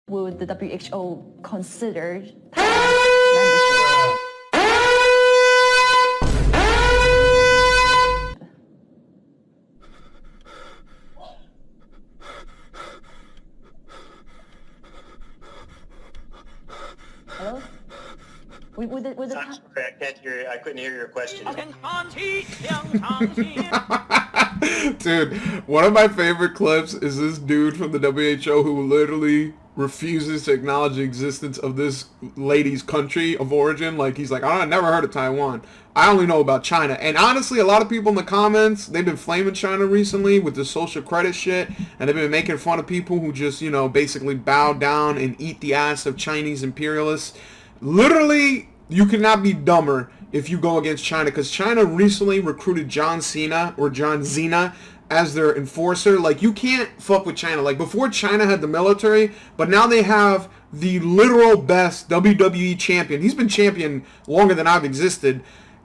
would the WHO consider Taiwan membership? Hello? Would I'm sorry, I couldn't hear your question. Dude, one of my favorite clips is this dude from the WHO who literally refuses to acknowledge the existence of this lady's country of origin. Like, he's like, I never heard of Taiwan. I only know about China. And honestly, a lot of people in the comments, they've been flaming China recently with the social credit shit, and they've been making fun of people who just, basically bow down and eat the ass of Chinese imperialists. Literally, you cannot be dumber if you go against China, because China recently recruited John Xina as their enforcer. Like, you can't fuck with China. Like, before China had the military, but now they have the literal best WWE champion. He's been champion longer than I've existed.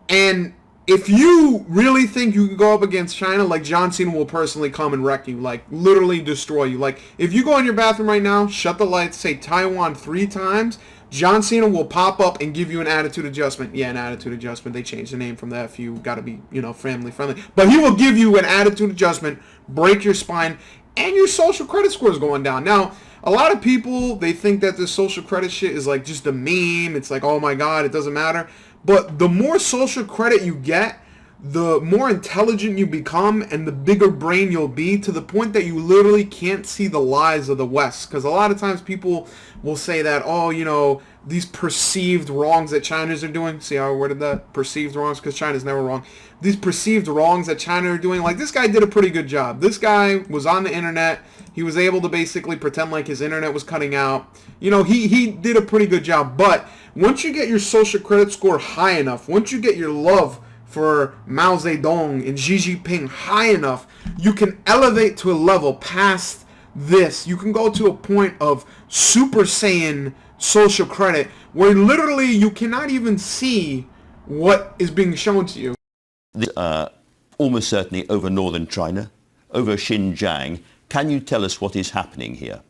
And if you really think you can go up against China, like, John Cena will personally come and wreck you, like, literally destroy you. Like, if you go in your bathroom right now, shut the lights, say Taiwan 3 times, John Cena will pop up and give you an attitude adjustment. Yeah, an attitude adjustment. They changed the name from that. If you got to be, family friendly. But he will give you an attitude adjustment, break your spine, and your social credit score is going down. Now, a lot of people, they think that this social credit shit is like just a meme. It's like, oh my God, it doesn't matter. But the more social credit you get, the more intelligent you become and the bigger brain you'll be, to the point that you literally can't see the lies of the West. Because a lot of times people will say that, oh, these perceived wrongs that China's are doing. See how I worded that? Perceived wrongs, because China's never wrong. These perceived wrongs that China are doing, like, this guy did a pretty good job. This guy was on the internet. He was able to basically pretend like his internet was cutting out. He did a pretty good job. But once you get your social credit score high enough, once you get your love for Mao Zedong and Xi Jinping high enough, you can elevate to a level past this. You can go to a point of Super Saiyan social credit where literally you cannot even see what is being shown to you. Almost certainly over northern China, over Xinjiang. Can you tell us what is happening here?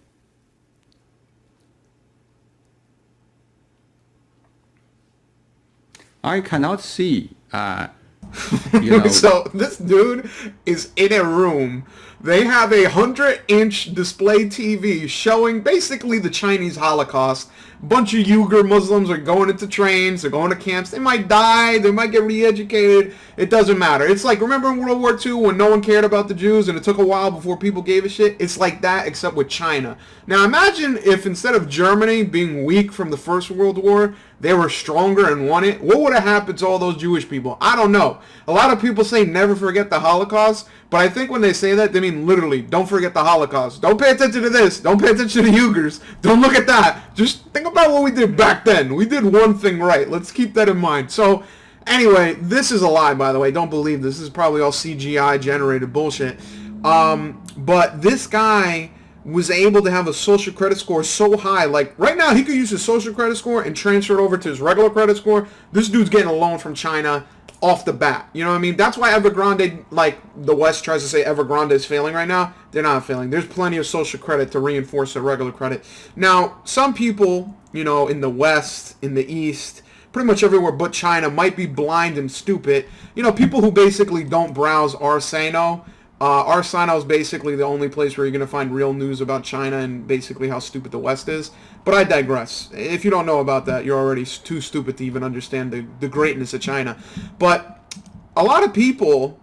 I cannot see. So this dude is in a room. They have a 100-inch display TV showing basically the Chinese Holocaust. A bunch of Uyghur Muslims are going into trains, they're going to camps. They might die, they might get re-educated. It doesn't matter. It's like, remember in World War II when no one cared about the Jews and it took a while before people gave a shit? It's like that, except with China. Now imagine if instead of Germany being weak from the First World War, they were stronger and won it. What would have happened to all those Jewish people? I don't know. A lot of people say never forget the Holocaust, but I think when they say that, they mean literally, don't forget the Holocaust. Don't pay attention to this. Don't pay attention to the Uyghurs. Don't look at that. Just think about what we did back then. We did one thing right. Let's keep that in mind. So, anyway, this is a lie, by the way. Don't believe this. This is probably all CGI generated bullshit. But this guy was able to have a social credit score so high. Like, right now, he could use his social credit score and transfer it over to his regular credit score. This dude's getting a loan from China off the bat. You know what I mean? That's why Evergrande, like the West tries to say Evergrande is failing right now. They're not failing. There's plenty of social credit to reinforce their regular credit. Now, some people, in the West, in the East, pretty much everywhere but China, might be blind and stupid. People who basically don't browse Arsano. Arsano is basically the only place where you're going to find real news about China and basically how stupid the West is. But I digress. If you don't know about that, you're already too stupid to even understand the greatness of China. But a lot of people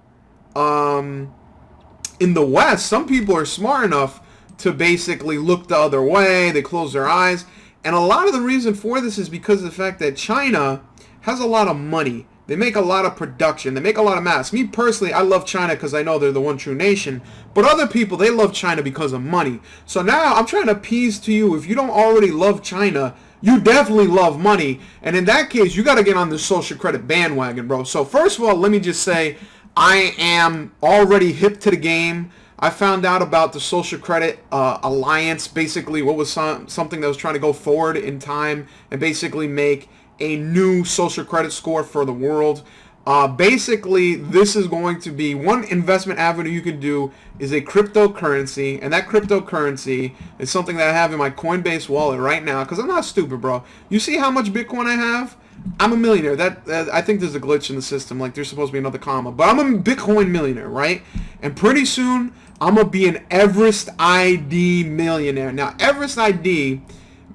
in the West, some people are smart enough to basically look the other way. They close their eyes. And a lot of the reason for this is because of the fact that China has a lot of money. They make a lot of production. They make a lot of masks. Me personally, I love China because I know they're the one true nation. But other people, they love China because of money. So now I'm trying to appease to you. If you don't already love China, you definitely love money. And in that case, you got to get on the social credit bandwagon, bro. So first of all, let me just say, I am already hip to the game. I found out about the social credit alliance, basically what was something that was trying to go forward in time and basically make a new social credit score for the world. Basically, this is going to be one investment avenue you can do is a cryptocurrency, and that cryptocurrency is something that I have in my Coinbase wallet right now, because I'm not stupid, bro. You see how much Bitcoin I have? I'm a millionaire. I think there's a glitch in the system, like there's supposed to be another comma, but I'm a Bitcoin millionaire, right? And pretty soon, I'm going to be an Everest ID millionaire. Now, Everest ID,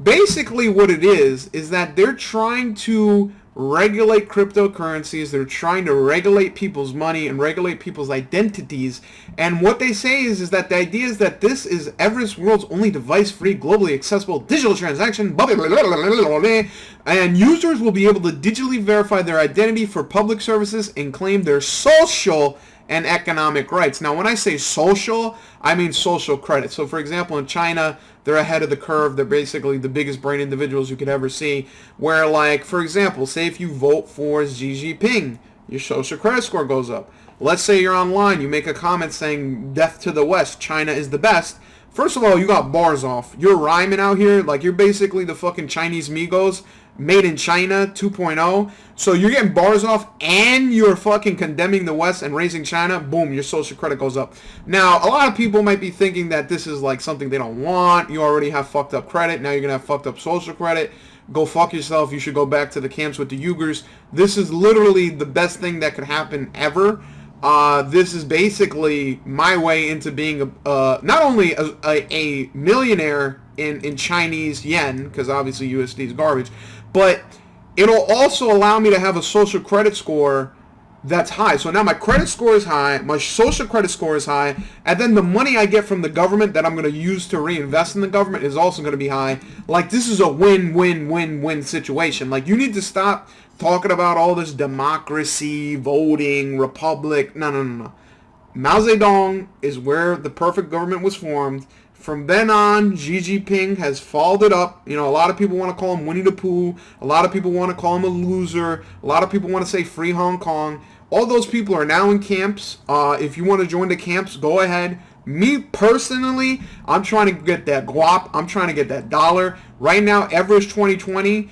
basically what it is that they're trying to regulate cryptocurrencies. They're trying to regulate people's money and regulate people's identities. And what they say is that the idea is that this is Everest world's only device-free, globally accessible digital transaction. And users will be able to digitally verify their identity for public services and claim their social and economic rights. Now, when I say social, I mean social credit. So, for example, in China, they're ahead of the curve. They're basically the biggest brain individuals you could ever see. Where, like, for example, say if you vote for Xi Jinping, your social credit score goes up. Let's say you're online, you make a comment saying, death to the West, China is the best. First of all, you got bars off. You're rhyming out here. Like, you're basically the fucking Chinese Migos made in China 2.0. So you're getting bars off and you're fucking condemning the West and raising China. Boom, your social credit goes up. Now, a lot of people might be thinking that this is like something they don't want. You already have fucked up credit. Now you're going to have fucked up social credit. Go fuck yourself. You should go back to the camps with the Uyghurs. This is literally the best thing that could happen ever. This is basically my way into being not only a millionaire in Chinese yen, because obviously USD is garbage, but it'll also allow me to have a social credit score that's high. So now my credit score is high, my social credit score is high, and then the money I get from the government that I'm going to use to reinvest in the government is also going to be high. Like, this is a win-win-win-win situation. Like, you need to stop talking about all this democracy, voting, republic. No. Mao Zedong is where the perfect government was formed. From then on, Xi Jinping has followed it up. You know, a lot of people want to call him Winnie the Pooh. A lot of people want to call him a loser. A lot of people want to say free Hong Kong. All those people are now in camps. If you want to join the camps, go ahead. Me personally, I'm trying to get that guap. I'm trying to get that dollar. Right now, Everest 2020.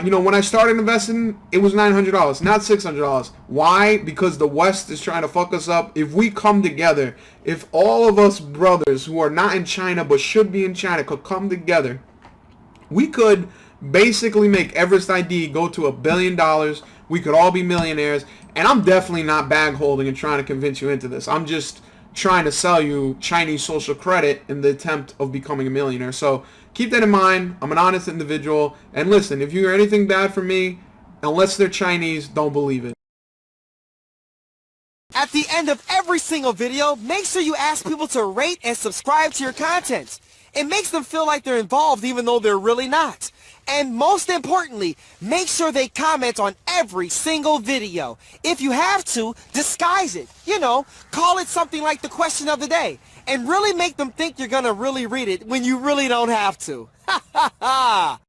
You know, when I started investing, it was $900, not $600. Why? Because the West is trying to fuck us up. If we come together, if all of us brothers who are not in China but should be in China could come together, we could basically make Everest ID go to $1 billion. We could all be millionaires. And I'm definitely not bag holding and trying to convince you into this. I'm just trying to sell you Chinese social credit in the attempt of becoming a millionaire. So keep that in mind. I'm an honest individual. And listen, if you hear anything bad from me, unless they're Chinese, don't believe it. At the end of every single video, make sure you ask people to rate and subscribe to your content. It makes them feel like they're involved even though they're really not. And most importantly, make sure they comment on every single video. If you have to, disguise it. You know, call it something like the question of the day. And really make them think you're gonna really read it when you really don't have to. Ha ha ha!